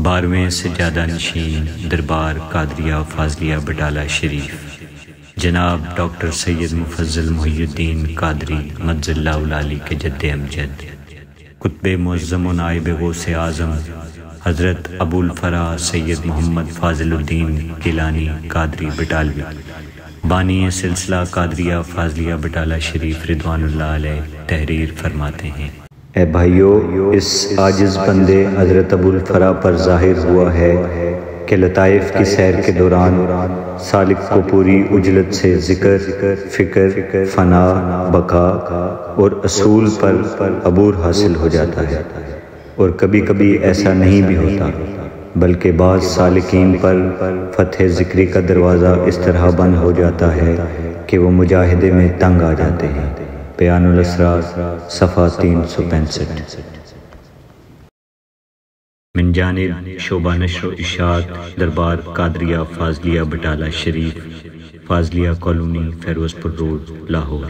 12ویں سجادہ نشین دربار قادریہ فاضلیہ بٹالہ شریف جناب ڈاکٹر سید مفضل محی الدین قادری مجز اللہ العالی کے جد امجد، قطب معظم و نائب غوث اعظم حضرت ابو الفرا سید محمد فاضل الدین گیلانی قادری بٹالوی، بانی سلسلہ قادریہ فاضلیہ بٹالہ شریف رضوان اللہ علیہ تحریر فرماتے ہیں: اے بھائیو، اس عاجز بندے حضرت ابو الفرا پر ظاہر ہوا ہے کہ لطائف کی سیر کے دوران سالک کو پوری عجلت سے ذکر، فکر، فنا، بقا اور اصول پر عبور حاصل ہو جاتا ہے، اور کبھی کبھی ایسا نہیں بھی ہوتا، بلکہ بعض سالکین پر فتح ذکری کا دروازہ اس طرح بند ہو جاتا ہے کہ وہ مجاہدے میں تنگ آ جاتے ہیں۔ بیان الاسرار صفحہ 365۔ من جانب شعبہ نشر و اشاعت دربار قادریہ فاضلیہ بٹالہ شریف، فاضلیہ کالونی، فیروز پور روڈ، لاہور۔